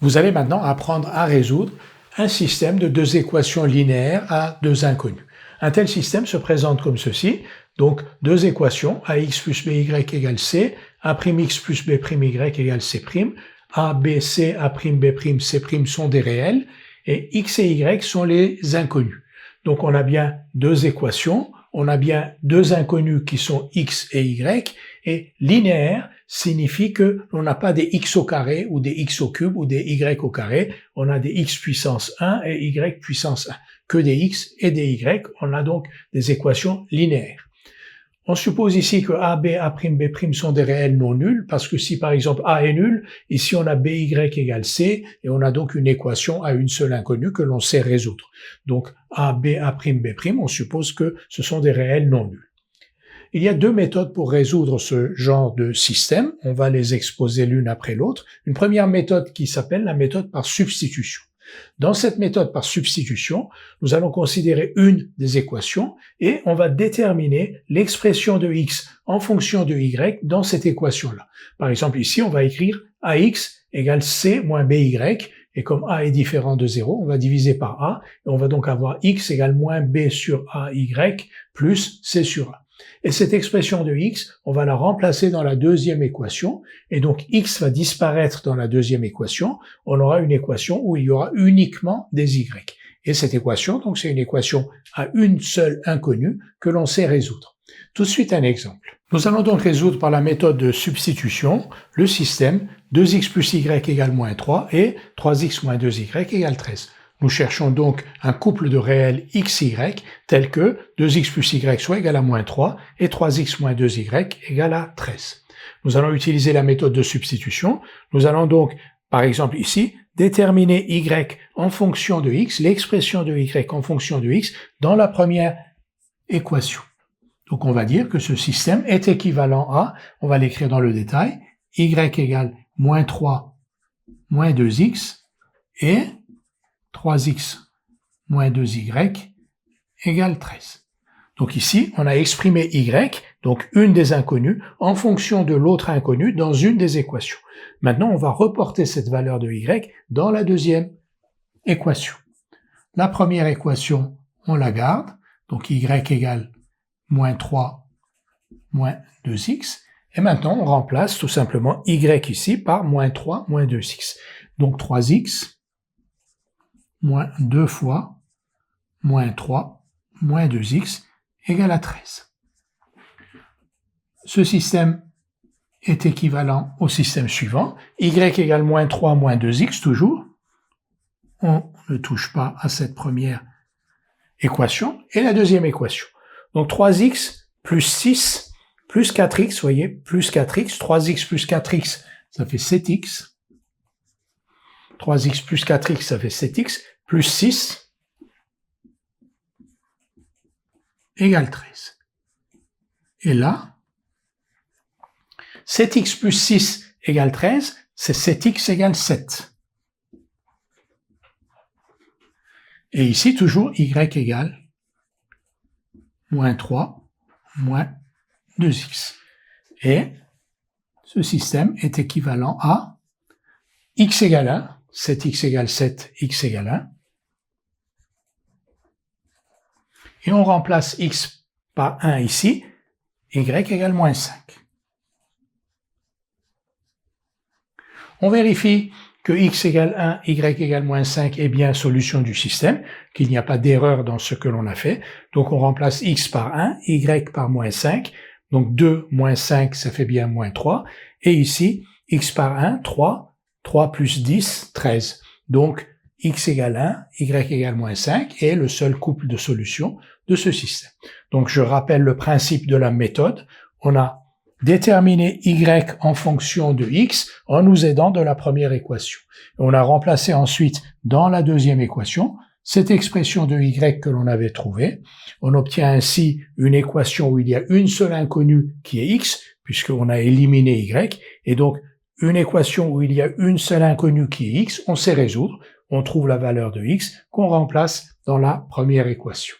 Vous allez maintenant apprendre à résoudre un système de deux équations linéaires à deux inconnus. Un tel système se présente comme ceci. Donc, deux équations, ax plus by égale c, a'x plus b'y égale c', a, b, c, a'b', c' sont des réels, et x et y sont les inconnus. Donc, on a bien deux équations, on a bien deux inconnus qui sont x et y, et linéaire signifie que l'on n'a pas des x au carré ou des x au cube ou des y au carré, on a des x puissance 1 et y puissance 1, que des x et des y, on a donc des équations linéaires. On suppose ici que a, b, a'b' sont des réels non nuls, parce que si par exemple a est nul, ici on a by égale c, et on a donc une équation à une seule inconnue que l'on sait résoudre. Donc a, b, a'b', on suppose que ce sont des réels non nuls. Il y a deux méthodes pour résoudre ce genre de système, on va les exposer l'une après l'autre. Une première méthode qui s'appelle la méthode par substitution. Dans cette méthode par substitution, nous allons considérer une des équations et on va déterminer l'expression de x en fonction de y dans cette équation-là. Par exemple, ici, on va écrire ax égale c moins by, et comme a est différent de 0, on va diviser par a, et on va donc avoir x égale moins b sur ay plus c sur a. Et cette expression de x, on va la remplacer dans la deuxième équation, et donc x va disparaître dans la deuxième équation, on aura une équation où il y aura uniquement des y. Et cette équation, donc c'est une équation à une seule inconnue que l'on sait résoudre. Tout de suite un exemple. Nous allons donc résoudre par la méthode de substitution le système 2x plus y égale moins 3 et 3x moins 2y égale 13. Nous cherchons donc un couple de réels x, y tel que 2x plus y soit égal à moins 3 et 3x moins 2y égale à 13. Nous allons utiliser la méthode de substitution. Nous allons donc, par exemple ici, déterminer y en fonction de x, l'expression de y en fonction de x dans la première équation. Donc on va dire que ce système est équivalent à, on va l'écrire dans le détail, y égale moins 3 moins 2x et 3x moins 2y égale 13. Donc ici, on a exprimé y, donc une des inconnues, en fonction de l'autre inconnue dans une des équations. Maintenant, on va reporter cette valeur de y dans la deuxième équation. La première équation, on la garde, donc y égale moins 3 moins 2x, et maintenant on remplace tout simplement y ici par moins 3 moins 2x. Donc 3x moins 2 fois moins 3 moins 2x égale à 13. Ce système est équivalent au système suivant, y égale moins 3 moins 2x toujours, on ne touche pas à cette première équation, et la deuxième équation. Donc 3x plus 6 plus 4x, vous voyez, plus 4x, 3x plus 4x, ça fait 7x, 3x plus 4x, ça fait 7x, plus 6 égale 13. Et là, 7x plus 6 égale 13, c'est 7x égale 7. Et ici, toujours, y égale moins 3 moins 2x. Et ce système est équivalent à x égale 1, 7x égale 7, x égale 1. Et on remplace x par 1 ici, y égale moins 5. On vérifie que x égale 1, y égale moins 5 est bien solution du système, qu'il n'y a pas d'erreur dans ce que l'on a fait. Donc on remplace x par 1, y par moins 5, donc 2 moins 5, ça fait bien moins 3, et ici, x par 1, 3, 3 plus 10, 13. Donc x égale 1, y égale moins 5 est le seul couple de solutions de ce système. Donc je rappelle le principe de la méthode, on a déterminé y en fonction de x en nous aidant de la première équation. On a remplacé ensuite dans la deuxième équation cette expression de y que l'on avait trouvée. On obtient ainsi une équation où il y a une seule inconnue qui est x, puisqu'on a éliminé y, et donc une équation où il y a une seule inconnue qui est x, on sait résoudre, on trouve la valeur de x qu'on remplace dans la première équation.